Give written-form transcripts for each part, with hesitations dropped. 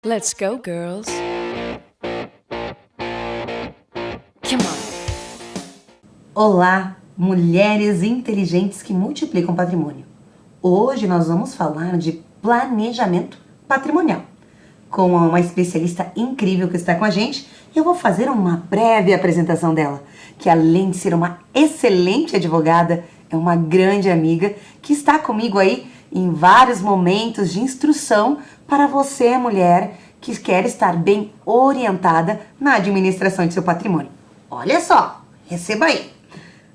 Let's go, girls. Come on. Olá, mulheres inteligentes que multiplicam patrimônio. Hoje nós vamos falar de planejamento patrimonial. Com uma especialista incrível que está com a gente, eu vou fazer uma breve apresentação dela, que além de ser uma excelente advogada, é uma grande amiga que está comigo aí em vários momentos de instrução para você, mulher, que quer estar bem orientada na administração de seu patrimônio. Olha só, receba aí!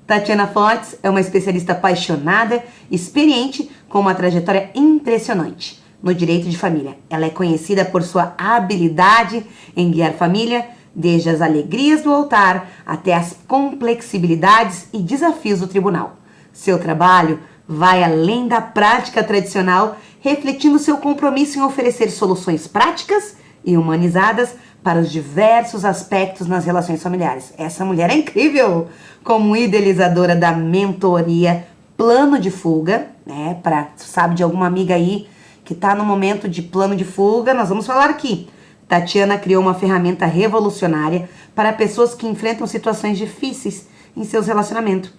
Tatiana Fortes é uma especialista apaixonada, experiente, com uma trajetória impressionante no direito de família. Ela é conhecida por sua habilidade em guiar família, desde as alegrias do altar até as complexibilidades e desafios do tribunal. Seu trabalho vai além da prática tradicional, refletindo seu compromisso em oferecer soluções práticas e humanizadas para os diversos aspectos nas relações familiares. Essa mulher é incrível! Como idealizadora da mentoria Plano de Fuga, né? Sabe de alguma amiga aí que está no momento de plano de fuga, nós vamos falar aqui. Tatiana criou uma ferramenta revolucionária para pessoas que enfrentam situações difíceis em seus relacionamentos.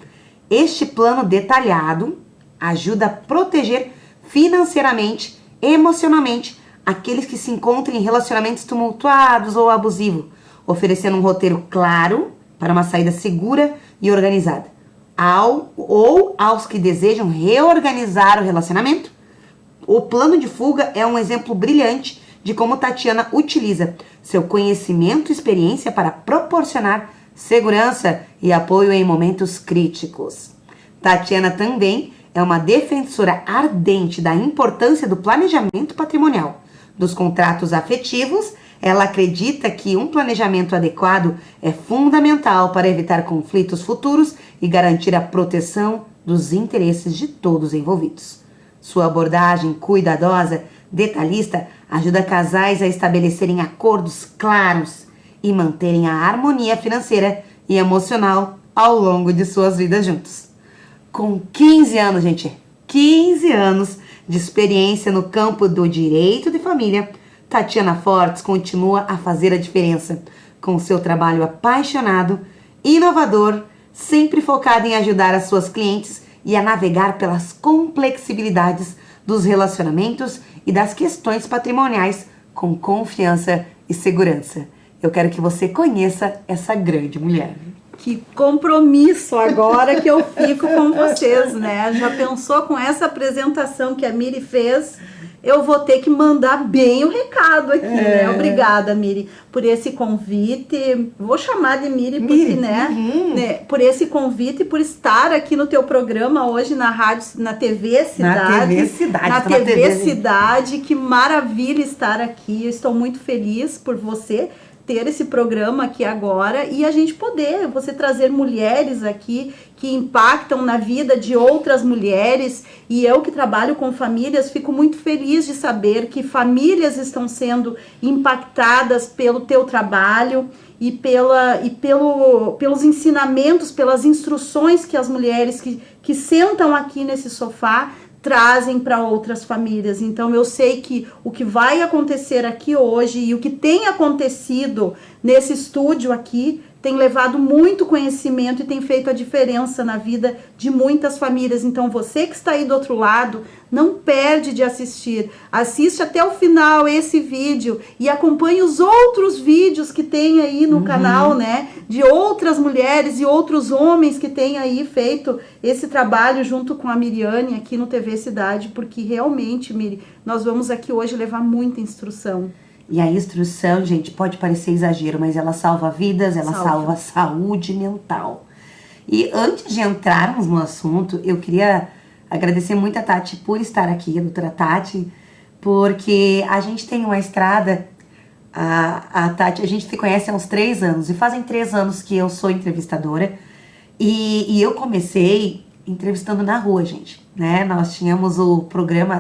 Este plano detalhado ajuda a proteger financeiramente, emocionalmente, aqueles que se encontram em relacionamentos tumultuados ou abusivos, oferecendo um roteiro claro para uma saída segura e organizada. Aos que desejam reorganizar o relacionamento, o plano de fuga é um exemplo brilhante de como Tatiana utiliza seu conhecimento e experiência para proporcionar segurança e apoio em momentos críticos. Tatiana também é uma defensora ardente da importância do planejamento patrimonial, dos contratos afetivos. Ela acredita que um planejamento adequado é fundamental para evitar conflitos futuros e garantir a proteção dos interesses de todos envolvidos. Sua abordagem cuidadosa, detalhista, ajuda casais a estabelecerem acordos claros e manterem a harmonia financeira e emocional ao longo de suas vidas juntos. Com 15 anos, gente, 15 anos de experiência no campo do direito de família, Tatiana Fortes continua a fazer a diferença com seu trabalho apaixonado, inovador, sempre focado em ajudar as suas clientes e a navegar pelas complexibilidades dos relacionamentos e das questões patrimoniais com confiança e segurança. Eu quero que você conheça essa grande mulher. Que compromisso agora que eu fico com vocês, né? Já pensou com essa apresentação que a Miri fez? Eu vou ter que mandar bem o recado aqui, né? Obrigada, Miri, por esse convite. Vou chamar de Miri porque, né, por esse convite e por estar aqui no teu programa hoje na rádio, na TV Cidade. Na TV Cidade. Que maravilha estar aqui. Eu estou muito feliz por você ter esse programa aqui agora e a gente poder, você trazer mulheres aqui que impactam na vida de outras mulheres, e eu que trabalho com famílias fico muito feliz de saber que famílias estão sendo impactadas pelo teu trabalho e pelos ensinamentos, pelas instruções que as mulheres que sentam aqui nesse sofá trazem para outras famílias. Então eu sei que o que vai acontecer aqui hoje e o que tem acontecido nesse estúdio aqui tem levado muito conhecimento e tem feito a diferença na vida de muitas famílias. Então você que está aí do outro lado, não perde de assistir. Assiste até o final esse vídeo e acompanhe os outros vídeos que tem aí no canal, né? De outras mulheres e outros homens que têm aí feito esse trabalho junto com a Miriane aqui no TV Cidade, porque realmente, Miri, nós vamos aqui hoje levar muita instrução. E a instrução, gente, pode parecer exagero, mas ela salva vidas, ela salva saúde mental. E antes de entrarmos no assunto, eu queria agradecer muito a Tati por estar aqui, a doutora Tati, porque a gente tem uma estrada, a Tati, a gente se conhece há uns 3 anos, e fazem 3 anos que eu sou entrevistadora, e eu comecei entrevistando na rua, gente, né? Nós tínhamos o programa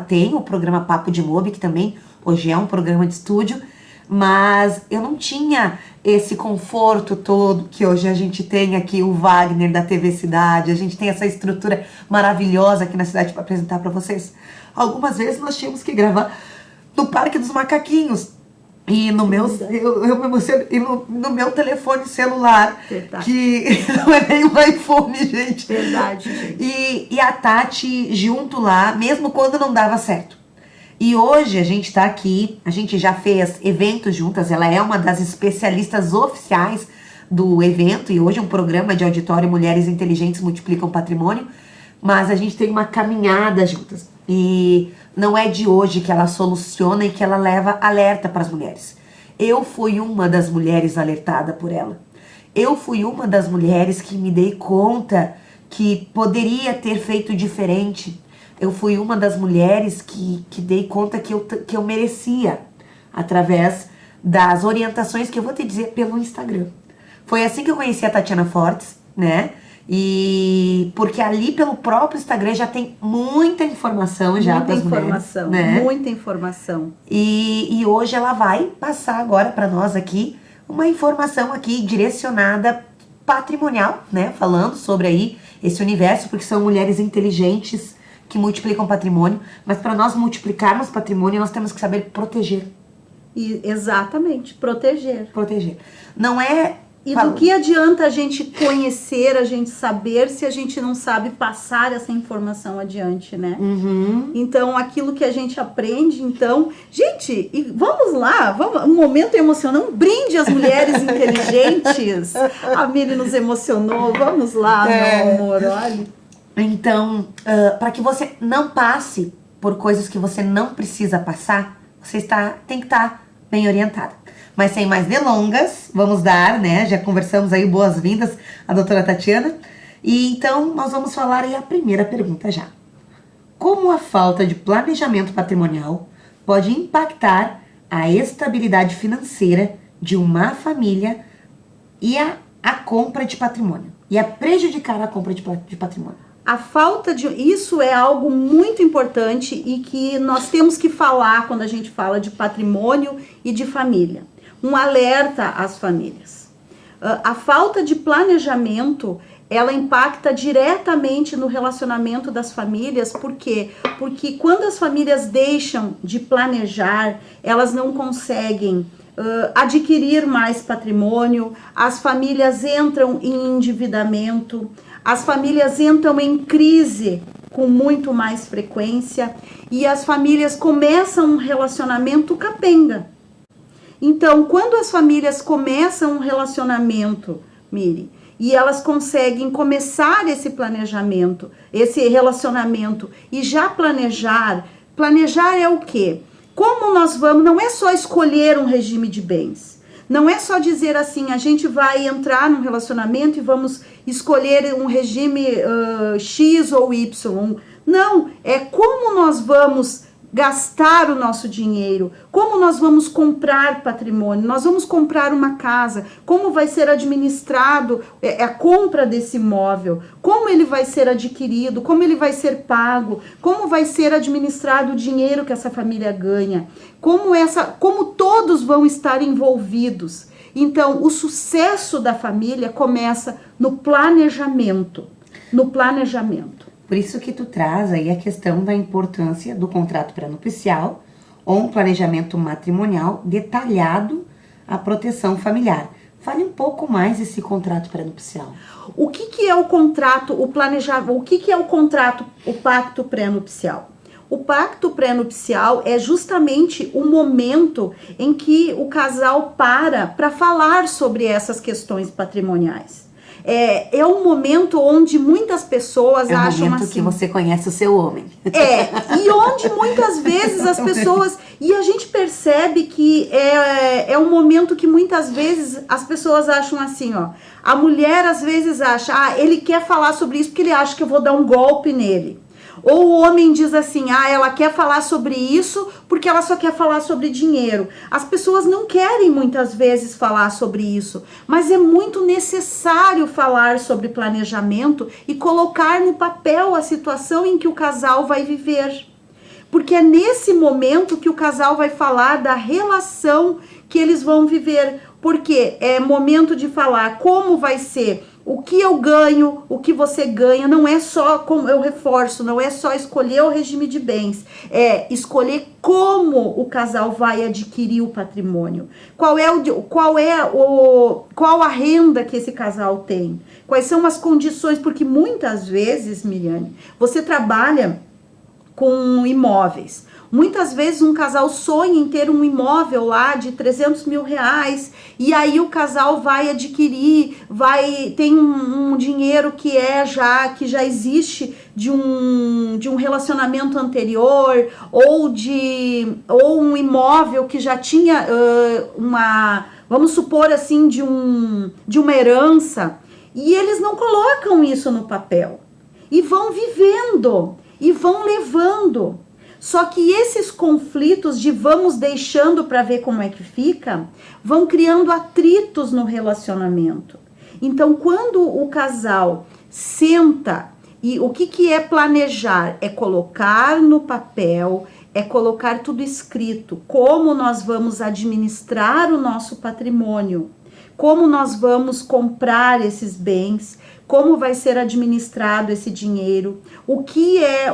Papo de Mob, que também hoje é um programa de estúdio, mas eu não tinha esse conforto todo que hoje a gente tem aqui, o Wagner da TV Cidade, a gente tem essa estrutura maravilhosa aqui na cidade para apresentar para vocês. Algumas vezes nós tínhamos que gravar no Parque dos Macaquinhos, E no meu, eu me emociono, e no meu telefone celular, Verdade. que não é nem um iPhone, gente. Verdade, gente. E a Tati junto lá, mesmo quando não dava certo. E hoje a gente tá aqui, a gente já fez eventos juntas, ela é uma das especialistas oficiais do evento, e hoje é um programa de auditório Mulheres Inteligentes Multiplicam Patrimônio, mas a gente tem uma caminhada juntas. E não é de hoje que ela soluciona e que ela leva alerta para as mulheres. Eu fui uma das mulheres alertada por ela. Eu fui uma das mulheres que me dei conta que poderia ter feito diferente. Eu fui uma das mulheres que dei conta que eu merecia, através das orientações que eu vou te dizer pelo Instagram. Foi assim que eu conheci a Tatiana Fortes, né? E porque ali pelo próprio Instagram já tem muita informação já para as mulheres, né? Muita informação. E hoje ela vai passar agora para nós aqui uma informação aqui direcionada patrimonial, né? Falando sobre aí esse universo, porque são mulheres inteligentes que multiplicam patrimônio, mas para nós multiplicarmos patrimônio, nós temos que saber proteger. Exatamente, proteger. Proteger. Não é... E do que adianta a gente conhecer, a gente saber, se a gente não sabe passar essa informação adiante, né? Uhum. Então, aquilo que a gente aprende, então... Gente, e vamos lá, um momento emocionante, um brinde às mulheres inteligentes. A Miri nos emocionou, vamos lá, meu amor, olha. Então, para que você não passe por coisas que você não precisa passar, você tem que estar bem orientada. Mas sem mais delongas, vamos dar, né? Já conversamos aí, boas-vindas à doutora Tatiana. E então, nós vamos falar aí a primeira pergunta já. Como a falta de planejamento patrimonial pode impactar a estabilidade financeira de uma família e a compra de patrimônio? E a prejudicar a compra de patrimônio? A falta de... Isso é algo muito importante e que nós temos que falar quando a gente fala de patrimônio e de família. Um alerta às famílias. A falta de planejamento, ela impacta diretamente no relacionamento das famílias. Por quê? Porque quando as famílias deixam de planejar, elas não conseguem adquirir mais patrimônio, as famílias entram em endividamento, as famílias entram em crise com muito mais frequência e as famílias começam um relacionamento capenga. Então, quando as famílias começam um relacionamento, Miri, e elas conseguem começar esse planejamento, esse relacionamento e já planejar é o quê? Como nós vamos, não é só escolher um regime de bens, não é só dizer assim, a gente vai entrar num relacionamento e vamos escolher um regime X ou Y. Não, é como nós vamos gastar o nosso dinheiro, como nós vamos comprar patrimônio, nós vamos comprar uma casa, como vai ser administrado a compra desse imóvel, como ele vai ser adquirido, como ele vai ser pago, como vai ser administrado o dinheiro que essa família ganha, como todos vão estar envolvidos. Então, o sucesso da família começa no planejamento, Por isso que tu traz aí a questão da importância do contrato pré-nupcial ou um planejamento matrimonial detalhado à proteção familiar. Fale um pouco mais desse contrato pré-nupcial. O que é o contrato, o que é o contrato, o pacto pré-nupcial? O pacto pré-nupcial é justamente o momento em que o casal para falar sobre essas questões patrimoniais. É um momento onde muitas pessoas acham assim... É o momento que você conhece o seu homem. E onde muitas vezes as pessoas... E a gente percebe que é um momento que muitas vezes as pessoas acham assim, ó. A mulher às vezes acha, ele quer falar sobre isso porque ele acha que eu vou dar um golpe nele. Ou o homem diz assim, ela quer falar sobre isso porque ela só quer falar sobre dinheiro. As pessoas não querem muitas vezes falar sobre isso, mas é muito necessário falar sobre planejamento e colocar no papel a situação em que o casal vai viver. Porque é nesse momento que o casal vai falar da relação que eles vão viver. Porque é momento de falar como vai ser o que eu ganho, o que você ganha, não é só, como eu reforço, não é só escolher o regime de bens, é escolher como o casal vai adquirir o patrimônio, qual a renda que esse casal tem, quais são as condições, porque muitas vezes, Miriane, você trabalha com imóveis. Muitas vezes um casal sonha em ter um imóvel lá de 300 mil reais e aí o casal vai adquirir, tem um dinheiro que já existe de um relacionamento anterior ou um imóvel que já tinha vamos supor assim, de uma herança, e eles não colocam isso no papel e vão vivendo e vão levando. Só que esses conflitos de vamos deixando para ver como é que fica, vão criando atritos no relacionamento. Então, quando o casal senta, e o que é planejar? É colocar no papel, é colocar tudo escrito, como nós vamos administrar o nosso patrimônio, como nós vamos comprar esses bens, como vai ser administrado esse dinheiro, o que é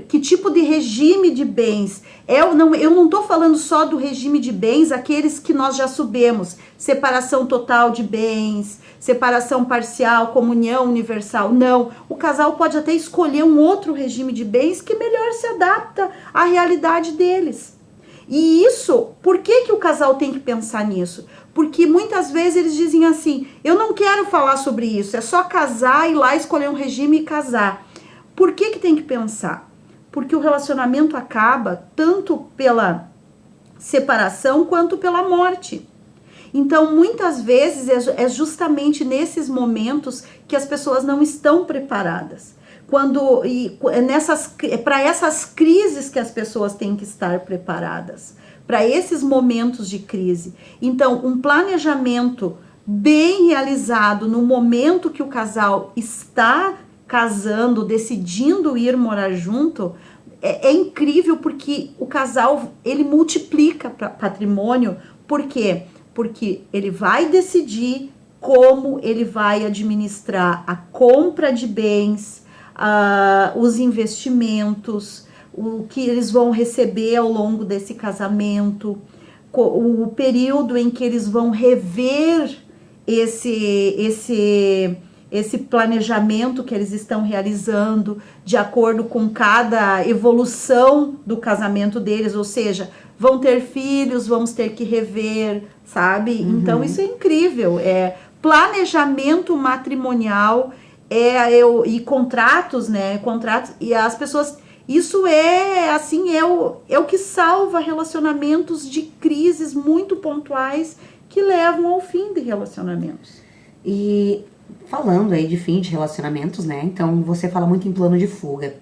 que tipo de regime de bens. Eu não estou falando só do regime de bens, aqueles que nós já sabemos, separação total de bens, separação parcial, comunhão universal. Não, o casal pode até escolher um outro regime de bens que melhor se adapta à realidade deles. E isso, por que o casal tem que pensar nisso? Porque muitas vezes eles dizem assim, eu não quero falar sobre isso, é só casar, ir lá escolher um regime e casar. Por que tem que pensar? Porque o relacionamento acaba tanto pela separação quanto pela morte. Então, muitas vezes é justamente nesses momentos que as pessoas não estão preparadas. Para essas crises que as pessoas têm que estar preparadas, para esses momentos de crise. Então, um planejamento bem realizado no momento que o casal está casando, decidindo ir morar junto, é incrível, porque o casal, ele multiplica patrimônio. Por quê? Porque ele vai decidir como ele vai administrar a compra de bens, os investimentos, o que eles vão receber ao longo desse casamento, o período em que eles vão rever esse planejamento que eles estão realizando de acordo com cada evolução do casamento deles, ou seja, vão ter filhos, vamos ter que rever, sabe? Uhum. Então isso é incrível, planejamento matrimonial, e contratos, né? Contratos, e as pessoas, isso é o que salva relacionamentos de crises muito pontuais que levam ao fim de relacionamentos. E falando aí de fim de relacionamentos, né? Então você fala muito em plano de fuga.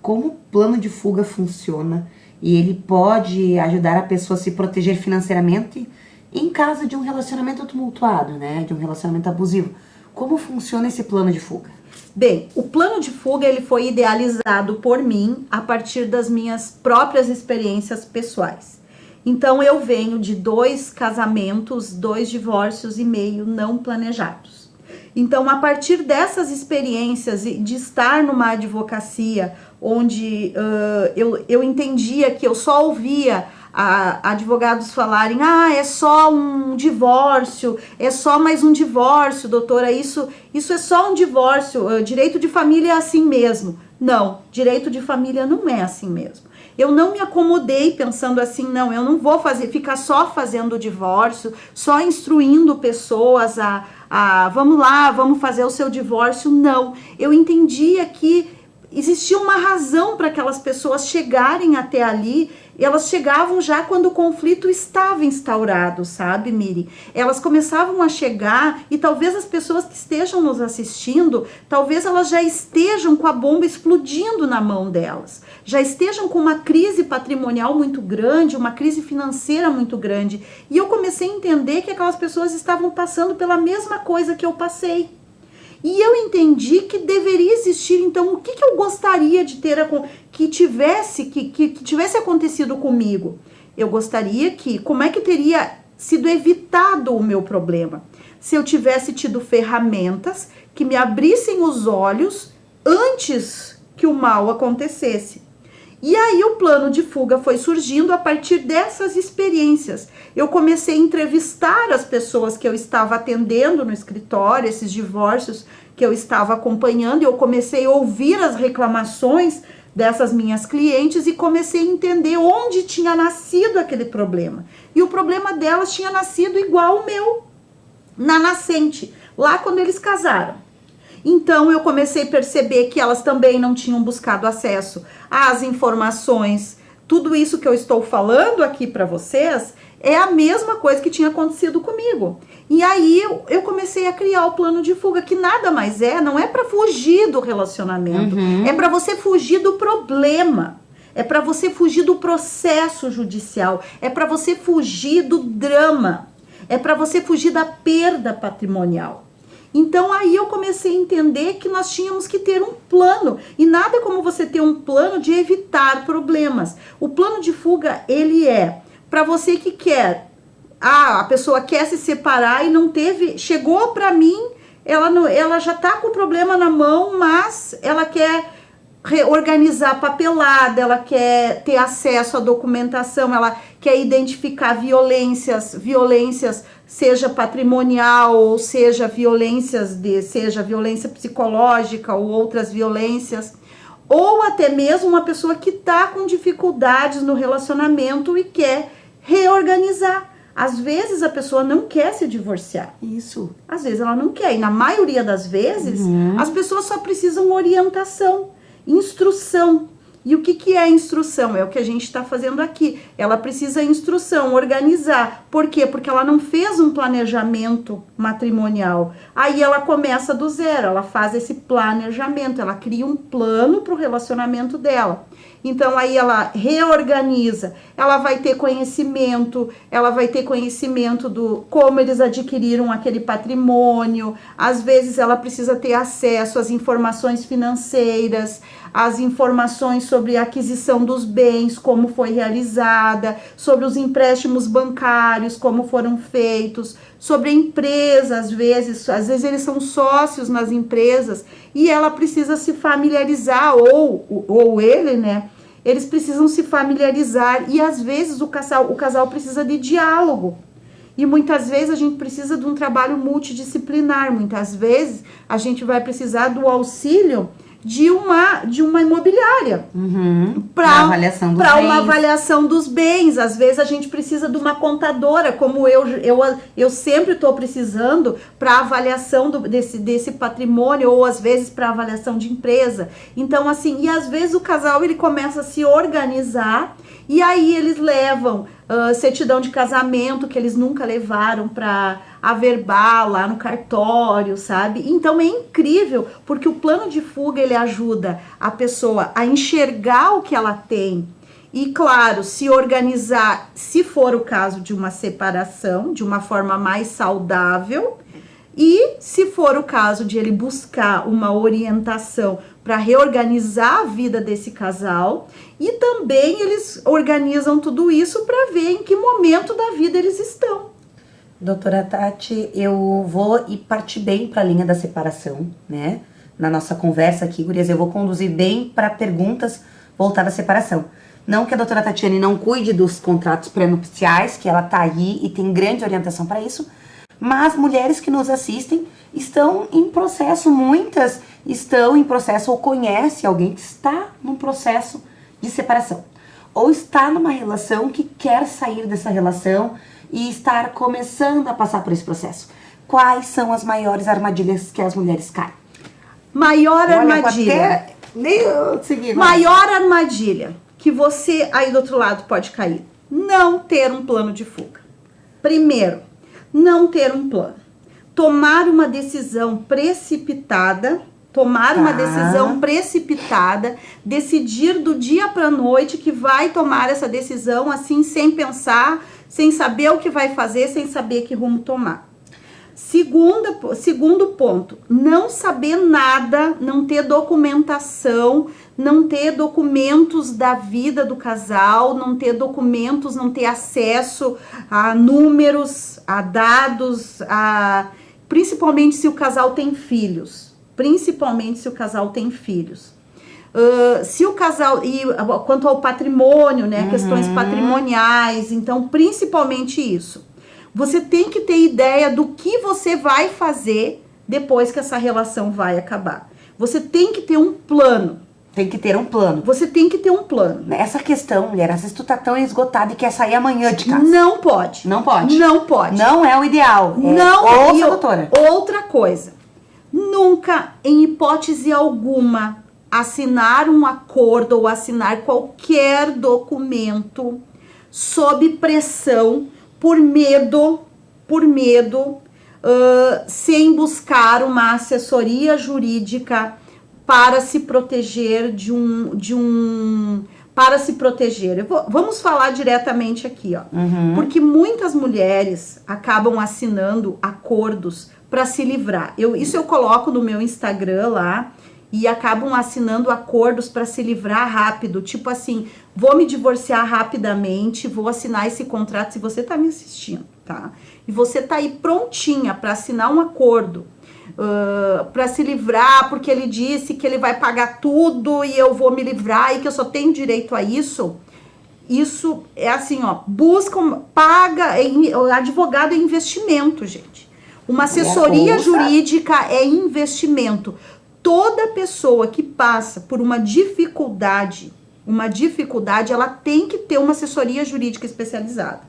Como o plano de fuga funciona e ele pode ajudar a pessoa a se proteger financeiramente em caso de um relacionamento tumultuado, né? De um relacionamento abusivo. Como funciona esse plano de fuga? Bem, o plano de fuga ele foi idealizado por mim a partir das minhas próprias experiências pessoais. Então eu venho de 2 casamentos, 2 divórcios e meio não planejados. Então, a partir dessas experiências de estar numa advocacia onde eu entendia que eu só ouvia advogados falarem, é só um divórcio, é só mais um divórcio, doutora, isso é só um divórcio, direito de família é assim mesmo. Não, direito de família não é assim mesmo. Eu não me acomodei pensando assim, não, eu não vou ficar só fazendo o divórcio, só instruindo pessoas vamos lá, vamos fazer o seu divórcio. Não, eu entendia que existia uma razão para aquelas pessoas chegarem até ali. Elas chegavam já quando o conflito estava instaurado, sabe, Miri? Elas começavam a chegar e talvez as pessoas que estejam nos assistindo, talvez elas já estejam com a bomba explodindo na mão delas. Já estejam com uma crise patrimonial muito grande, uma crise financeira muito grande. E eu comecei a entender que aquelas pessoas estavam passando pela mesma coisa que eu passei. E eu entendi que deveria existir, então, o que eu gostaria de ter, que tivesse acontecido comigo? Eu gostaria como é que teria sido evitado o meu problema? se eu tivesse tido ferramentas que me abrissem os olhos antes que o mal acontecesse. E aí o plano de fuga foi surgindo a partir dessas experiências. Eu comecei a entrevistar as pessoas que eu estava atendendo no escritório, esses divórcios que eu estava acompanhando, e eu comecei a ouvir as reclamações dessas minhas clientes e comecei a entender onde tinha nascido aquele problema. E o problema delas tinha nascido igual o meu, na nascente, lá quando eles casaram. Então eu comecei a perceber que elas também não tinham buscado acesso às informações. Tudo isso que eu estou falando aqui para vocês é a mesma coisa que tinha acontecido comigo. E aí eu comecei a criar o plano de fuga, que nada mais não é para fugir do relacionamento, é para você fugir do problema, é para você fugir do processo judicial, é para você fugir do drama, é para você fugir da perda patrimonial. Então aí eu comecei a entender que nós tínhamos que ter um plano, e nada como você ter um plano de evitar problemas. O plano de fuga, ele é para você que quer, a pessoa quer se separar e não teve, chegou para mim, ela já tá com o problema na mão, mas ela quer reorganizar a papelada, ela quer ter acesso à documentação, ela quer identificar violências, seja patrimonial, ou seja seja violência psicológica ou outras violências, ou até mesmo uma pessoa que está com dificuldades no relacionamento e quer reorganizar. Às vezes a pessoa não quer se divorciar. Isso. Às vezes ela não quer, e na maioria das vezes as pessoas só precisam orientação, instrução. E o que é instrução? É o que a gente está fazendo aqui. Ela precisa instrução, organizar. Por quê? Porque ela não fez um planejamento matrimonial. Aí ela começa do zero, ela faz esse planejamento, ela cria um plano para o relacionamento dela. Então aí ela reorganiza, ela vai ter conhecimento do como eles adquiriram aquele patrimônio. Às vezes ela precisa ter acesso às informações financeiras, as informações sobre a aquisição dos bens, como foi realizada, sobre os empréstimos bancários, como foram feitos, sobre a empresa, às vezes eles são sócios nas empresas e ela precisa se familiarizar, ou ele, né? Eles precisam se familiarizar e às vezes o casal precisa de diálogo. E muitas vezes a gente precisa de um trabalho multidisciplinar, muitas vezes a gente vai precisar do auxílio de uma imobiliária para uma avaliação dos bens. Às vezes a gente precisa de uma contadora, como eu sempre estou precisando para avaliação desse patrimônio, ou às vezes para avaliação de empresa. Então assim, e às vezes o casal ele começa a se organizar e aí eles levam certidão de casamento que eles nunca levaram para averbar lá no cartório, sabe? Então é incrível, porque o plano de fuga ele ajuda a pessoa a enxergar o que ela tem e, claro, se organizar, se for o caso de uma separação, de uma forma mais saudável, e se for o caso de ele buscar uma orientação para reorganizar a vida desse casal, e também eles organizam tudo isso para ver em que momento da vida eles estão. Doutora Tati, eu vou partir bem para a linha da separação, né? Na nossa conversa aqui, gurias, eu vou conduzir bem para perguntas voltadas à separação. Não que a doutora Tatiane não cuide dos contratos pré-nupciais, que ela tá aí e tem grande orientação para isso, mas mulheres que nos assistem estão em processo, muitas estão em processo ou conhecem alguém que está num processo de separação. Ou está numa relação que quer sair dessa relação e estar começando a passar por esse processo. Quais são as maiores armadilhas que as mulheres caem? Maior armadilha que você aí do outro lado pode cair. Não ter um plano de fuga. Primeiro, não ter um plano. Tomar uma decisão precipitada, decidir do dia para a noite que vai tomar essa decisão assim, sem pensar, sem saber o que vai fazer, sem saber que rumo tomar. Segundo ponto, não saber nada, não ter documentação, não ter documentos da vida do casal, não ter documentos, não ter acesso a números, a dados, principalmente se o casal tem filhos. Principalmente se o casal tem filhos. Se o casal, e quanto ao patrimônio, né, questões patrimoniais, então principalmente isso. Você tem que ter ideia do que você vai fazer depois que essa relação vai acabar. Você tem que ter um plano. Tem que ter um plano. Você tem que ter um plano. Essa questão, mulher, às vezes tu tá tão esgotada e quer sair amanhã de casa. Não pode. Não pode. Não pode. Não é o ideal. Não. Ouça, doutora. Outra coisa. Nunca, em hipótese alguma, assinar um acordo ou assinar qualquer documento sob pressão, por medo, sem buscar uma assessoria jurídica para se proteger para se proteger. Vamos falar diretamente aqui, ó. Porque muitas mulheres acabam assinando acordos para se livrar. Isso eu coloco no meu Instagram lá, e acabam assinando acordos para se livrar rápido, tipo assim, vou me divorciar rapidamente, vou assinar esse contrato, se você tá me assistindo, tá? E você tá aí prontinha para assinar um acordo, para se livrar, porque ele disse que ele vai pagar tudo e eu vou me livrar e que eu só tenho direito a isso. Isso é assim, ó, paga, advogado é investimento, gente. Uma assessoria jurídica é investimento. Toda pessoa que passa por uma dificuldade, ela tem que ter uma assessoria jurídica especializada.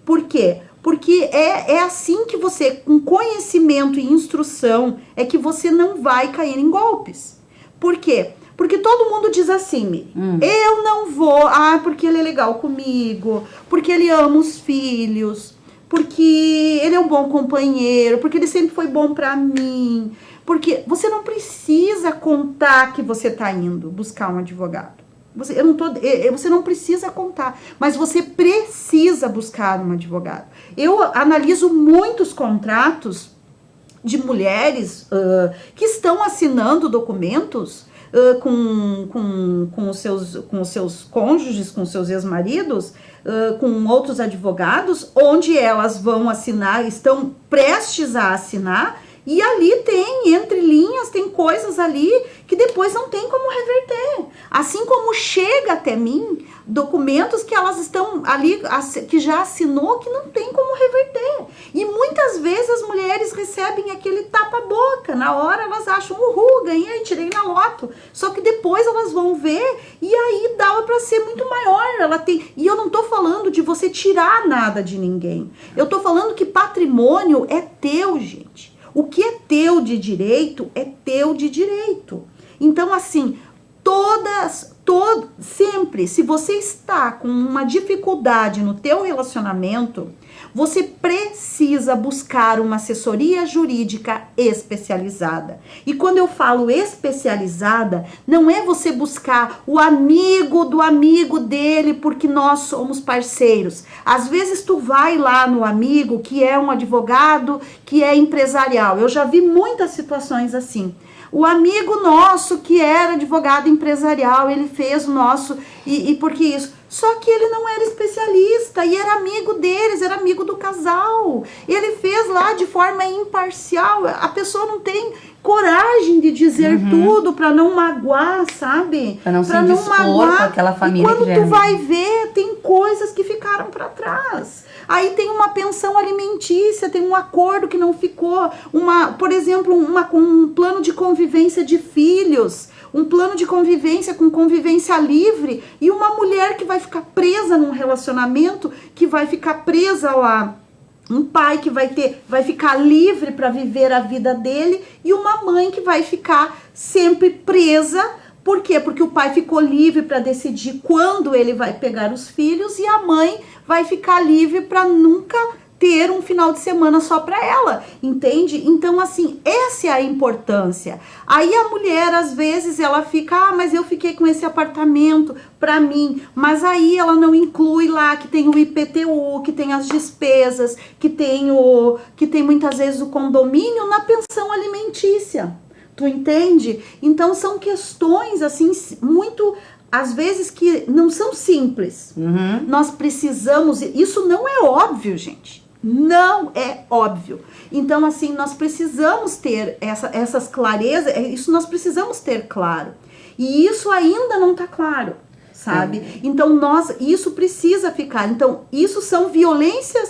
Por quê? Porque é assim que você, com conhecimento e instrução, é que você não vai cair em golpes. Por quê? Porque todo mundo diz assim, Miri, eu não vou, porque ele é legal comigo, porque ele ama os filhos, porque ele é um bom companheiro, porque ele sempre foi bom pra mim. Porque você não precisa contar que você tá indo buscar um advogado. Você não precisa contar, mas você precisa buscar um advogado. Eu analiso muitos contratos de mulheres que estão assinando documentos com os seus cônjuges, com seus ex-maridos, com outros advogados, onde elas vão assinar, estão prestes a assinar, e ali tem, entre linhas, tem coisas ali que depois não tem como reverter. Assim como chega até mim documentos que elas estão ali, que já assinou, que não tem como reverter. E muitas vezes as mulheres recebem aquele tapa-boca. Na hora elas acham, ganhei, tirei na loto. Só que depois elas vão ver e aí dava para ser muito maior. E eu não tô falando de você tirar nada de ninguém. Eu tô falando que patrimônio é teu, gente. O que é teu de direito, é teu de direito. Então, assim, sempre, se você está com uma dificuldade no teu relacionamento, você precisa buscar uma assessoria jurídica especializada. E quando eu falo especializada, não é você buscar o amigo do amigo dele, porque nós somos parceiros. Às vezes tu vai lá no amigo que é um advogado, que é empresarial. Eu já vi muitas situações assim. O amigo nosso que era advogado empresarial, ele fez o nosso, e por que isso? Só que ele não era especialista e era amigo deles, era amigo do casal. Ele fez lá de forma imparcial. A pessoa não tem coragem de dizer tudo para não magoar, sabe? Para não se indispor com aquela família. E quando tu vai ver, tem coisas que ficaram para trás. Aí tem uma pensão alimentícia, tem um acordo que não ficou, por exemplo, um plano de convivência de filhos, um plano de convivência com convivência livre, e uma mulher que vai ficar presa num relacionamento, que vai ficar presa lá, um pai que vai ficar livre para viver a vida dele, e uma mãe que vai ficar sempre presa. Por quê? Porque o pai ficou livre para decidir quando ele vai pegar os filhos, e a mãe vai ficar livre para nunca ter um final de semana só para ela, entende? Então, assim, essa é a importância. Aí a mulher, às vezes, ela fica, mas eu fiquei com esse apartamento para mim, mas aí ela não inclui lá que tem o IPTU, que tem as despesas, que tem muitas vezes o condomínio na pensão alimentícia. Tu entende? Então, são questões, assim, muito, às vezes, que não são simples. Nós precisamos, isso não é óbvio, gente. Não é óbvio. Então, assim, nós precisamos ter essas clarezas, isso nós precisamos ter claro. E isso ainda não está claro, sabe? Então, isso precisa ficar. Então, isso são violência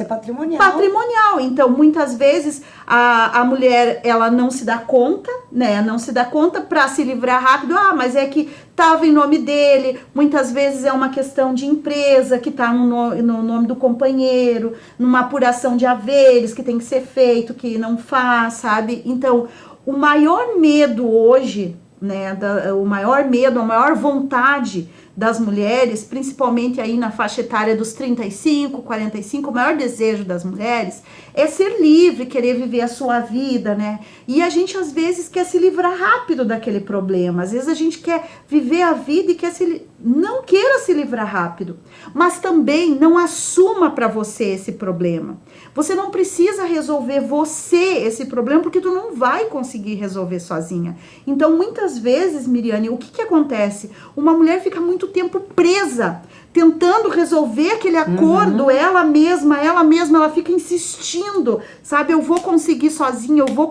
patrimonial. Então, muitas vezes a mulher, ela não se dá conta, né? Não se dá conta para se livrar rápido. Mas é que estava em nome dele. Muitas vezes é uma questão de empresa que está no nome do companheiro, numa apuração de haveres que tem que ser feito, que não faz, sabe? Então, o maior medo hoje, né? O maior medo, a maior vontade das mulheres, principalmente aí na faixa etária dos 35, 45, o maior desejo das mulheres é ser livre, querer viver a sua vida, né? E a gente às vezes quer se livrar rápido daquele problema, às vezes a gente quer viver a vida e não queira se livrar rápido, mas também não assuma para você esse problema. Você não precisa resolver esse problema, porque tu não vai conseguir resolver sozinha. Então, muitas vezes, Miriane, o que acontece? Uma mulher fica muito tempo presa, tentando resolver aquele acordo, ela mesma, ela fica insistindo, sabe? Eu vou conseguir sozinha, eu vou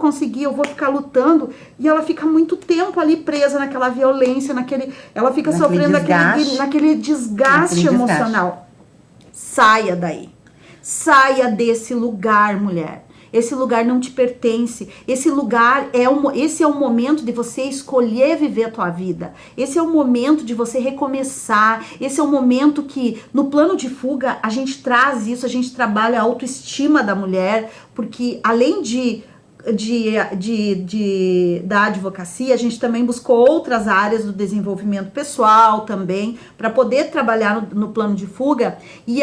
ficar lutando, e ela fica muito tempo ali presa naquela violência, ela fica sofrendo naquele desgaste emocional. Saia daí. Saia desse lugar, mulher. Esse lugar não te pertence. Esse é o momento de você escolher viver a tua vida. Esse é o momento de você recomeçar. Esse é o momento que, no plano de fuga, a gente traz isso, a gente trabalha a autoestima da mulher, porque além da advocacia, a gente também buscou outras áreas do desenvolvimento pessoal também, para poder trabalhar no plano de fuga, e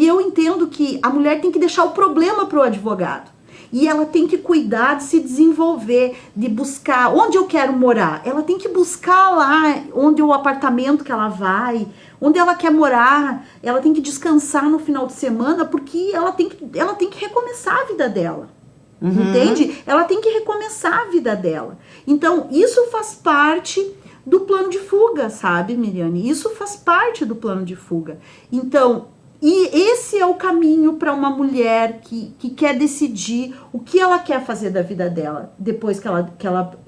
eu entendo que a mulher tem que deixar o problema para o advogado, e ela tem que cuidar de se desenvolver, de buscar onde eu quero morar, ela tem que buscar lá onde o apartamento que ela vai, onde ela quer morar, ela tem que descansar no final de semana, porque ela tem que recomeçar a vida dela. Entende? Ela tem que recomeçar a vida dela. Então, isso faz parte do plano de fuga, sabe, Miriane? Isso faz parte do plano de fuga. Então, e esse é o caminho para uma mulher que quer decidir o que ela quer fazer da vida dela. Depois que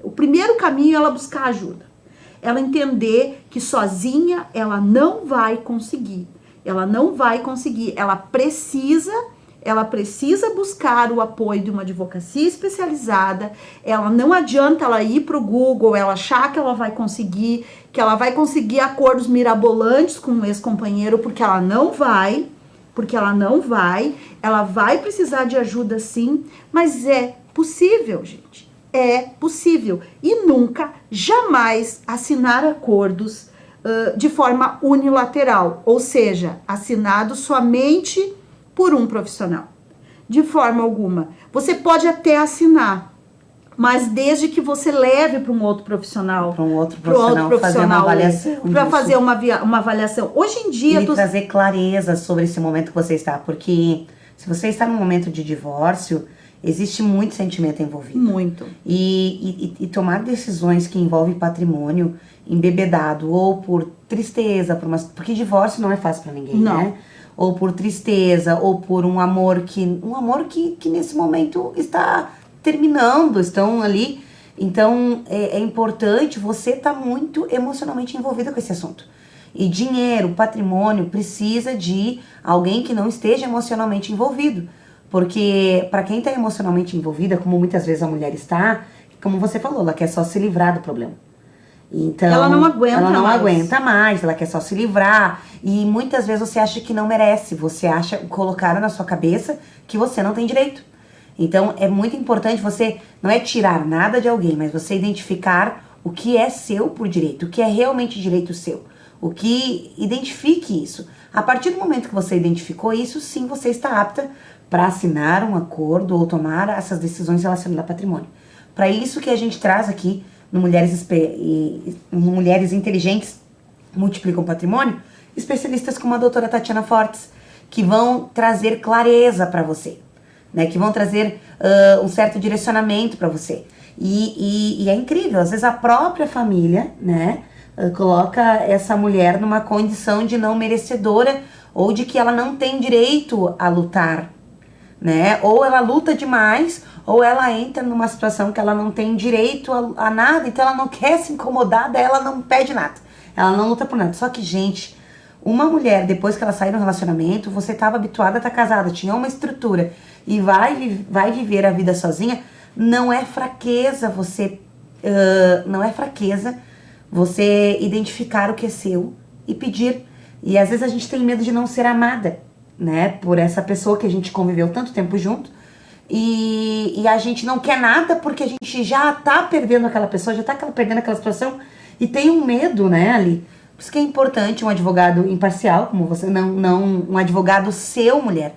o primeiro caminho é ela buscar ajuda. Ela entender que sozinha ela não vai conseguir. Ela não vai conseguir. Ela precisa buscar o apoio de uma advocacia especializada. Ela não adianta ela ir para o Google, ela achar que ela vai conseguir acordos mirabolantes com um ex-companheiro, porque ela não vai, ela vai precisar de ajuda sim, mas é possível, gente, é possível. E nunca, jamais assinar acordos de forma unilateral, ou seja, assinados somente por um profissional. De forma alguma. Você pode até assinar, mas desde que você leve para um outro profissional. Para um outro profissional fazer uma avaliação. Para fazer uma avaliação. Hoje em dia... E trazer clareza sobre esse momento que você está. Porque se você está num momento de divórcio, existe muito sentimento envolvido. Muito. E tomar decisões que envolvem patrimônio embebedado, ou por tristeza, porque divórcio não é fácil para ninguém, não. Né? Ou por tristeza, ou por um amor que nesse momento está terminando, estão ali. Então, é importante você estar muito emocionalmente envolvida com esse assunto. E dinheiro, patrimônio, precisa de alguém que não esteja emocionalmente envolvido. Porque para quem está emocionalmente envolvida, como muitas vezes a mulher está, como você falou, ela quer só se livrar do problema. Então, ela não aguenta mais, ela quer só se livrar. E muitas vezes você acha que não merece, colocaram na sua cabeça que você não tem direito. Então é muito importante você, não é tirar nada de alguém, mas você identificar o que é seu por direito, o que é realmente direito seu. Identifique isso. A partir do momento que você identificou isso, sim, você está apta para assinar um acordo ou tomar essas decisões relacionadas ao patrimônio. Para isso que a gente traz aqui no Mulheres Inteligentes Multiplicam Patrimônio, especialistas como a doutora Tatiana Fortes, que vão trazer clareza para você, né? Que vão trazer um certo direcionamento para você. E é incrível, às vezes a própria família, né, coloca essa mulher numa condição de não merecedora ou de que ela não tem direito a lutar, né? Ou ela luta demais, ou ela entra numa situação que ela não tem direito a nada, então ela não quer se incomodar, daí ela não pede nada, ela não luta por nada. Só que, gente, uma mulher, depois que ela sai do relacionamento, você estava habituada a estar casada, tinha uma estrutura e vai viver a vida sozinha, não é fraqueza você identificar o que é seu e pedir. E às vezes a gente tem medo de não ser amada, né, por essa pessoa que a gente conviveu tanto tempo junto, e a gente não quer nada porque a gente já tá perdendo aquela pessoa, já tá perdendo aquela situação, e tem um medo, né, ali. Por isso que é importante um advogado imparcial, como você, não um advogado seu, mulher,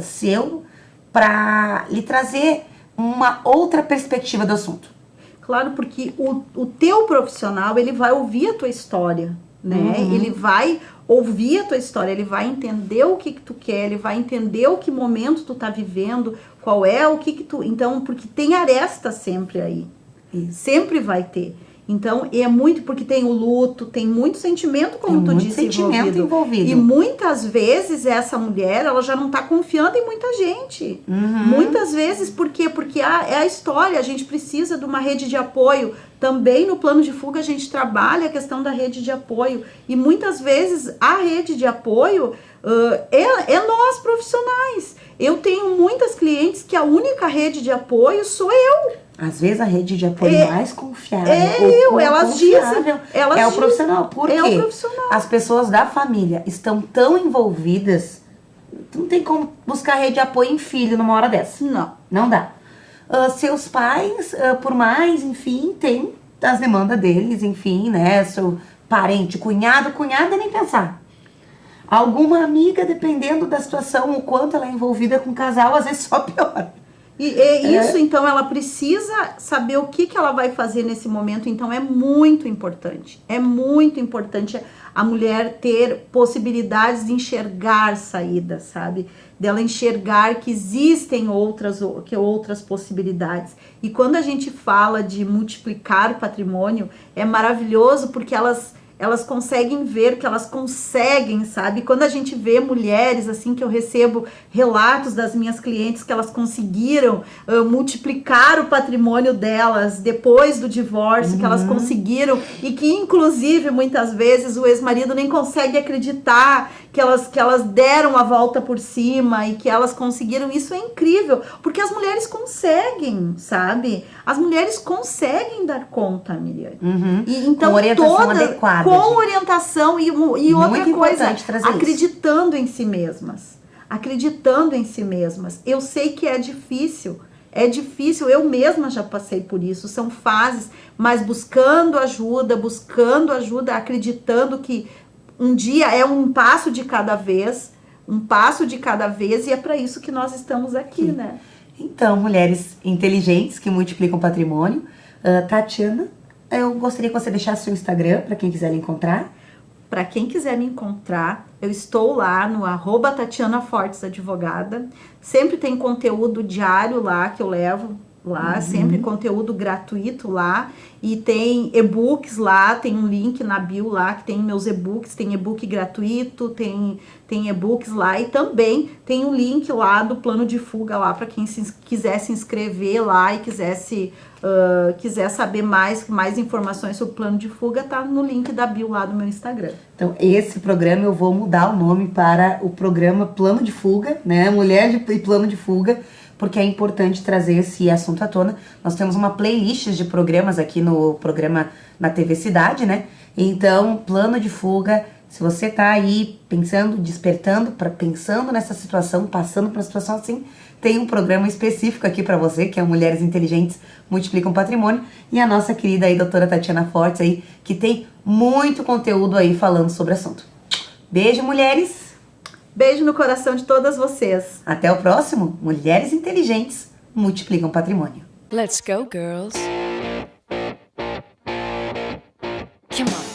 seu, pra lhe trazer uma outra perspectiva do assunto. Claro, porque o teu profissional, ele vai ouvir a tua história, né? Ele vai ouvir a tua história, ele vai entender o que tu quer, ele vai entender o que momento tu tá vivendo, qual é o que tu... Então, porque tem aresta sempre aí. Isso. Sempre vai ter. Então, é muito, porque tem o luto, tem muito sentimento, como tu disse, envolvido. E muitas vezes essa mulher, ela já não tá confiando em muita gente. Muitas vezes, por quê? Porque é a história, a gente precisa de uma rede de apoio. Também no plano de fuga a gente trabalha a questão da rede de apoio. E muitas vezes a rede de apoio é nós profissionais. Eu tenho muitas clientes que a única rede de apoio sou eu. Às vezes a rede de apoio mais confiável elas dizem, é o profissional. Por quê? É o profissional. As pessoas da família estão tão envolvidas, não tem como buscar rede de apoio em filho numa hora dessa. Não dá. Seus pais, por mais, enfim, tem as demandas deles, enfim, né? Seu parente, cunhada nem pensar. Alguma amiga, dependendo da situação, o quanto ela é envolvida com o casal, às vezes só piora. Isso, então, ela precisa saber o que ela vai fazer nesse momento. Então, é muito importante. É muito importante a mulher ter possibilidades de enxergar saídas, sabe? Dela enxergar que existem outras possibilidades. E quando a gente fala de multiplicar patrimônio, é maravilhoso porque elas conseguem ver que elas conseguem, sabe? Quando a gente vê mulheres, assim, que eu recebo relatos das minhas clientes que elas conseguiram multiplicar o patrimônio delas depois do divórcio, que elas conseguiram, e que, inclusive, muitas vezes o ex-marido nem consegue acreditar que elas deram a volta por cima e que elas conseguiram. Isso é incrível, porque as mulheres conseguem, sabe? As mulheres conseguem dar conta, Miriam. E, então, com orientação adequada. Com orientação e outra coisa, acreditando em si mesmas. Acreditando em si mesmas. Eu sei que é difícil, eu mesma já passei por isso, são fases, mas buscando ajuda, acreditando que um dia é um passo de cada vez, e é para isso que nós estamos aqui, né? Então, mulheres inteligentes que multiplicam patrimônio. Tatiana, eu gostaria que você deixasse seu Instagram para quem quiser lhe encontrar. Para quem quiser me encontrar, eu estou lá no @TatianaFortesadvogada. Sempre tem conteúdo diário lá que eu levo lá, sempre conteúdo gratuito lá, e tem e-books lá, tem um link na bio lá que tem meus e-books, tem e-book gratuito, tem e-books lá, e também tem um link lá do plano de fuga lá para quem quiser se inscrever lá e quiser saber mais informações sobre o plano de fuga, tá no link da bio lá do meu Instagram. Então, esse programa eu vou mudar o nome para o programa Plano de Fuga, né? Mulher e Plano de Fuga, porque é importante trazer esse assunto à tona. Nós temos uma playlist de programas aqui no programa na TV Cidade, né? Então, Plano de Fuga, se você tá aí pensando, pensando nessa situação, passando por uma situação assim, tem um programa específico aqui para você, que é Mulheres Inteligentes Multiplicam Patrimônio, e a nossa querida aí, doutora Tatiana Fortes aí, que tem muito conteúdo aí falando sobre o assunto. Beijo, mulheres! Beijo no coração de todas vocês. Até o próximo. Mulheres Inteligentes Multiplicam Patrimônio. Let's go, girls. Come on.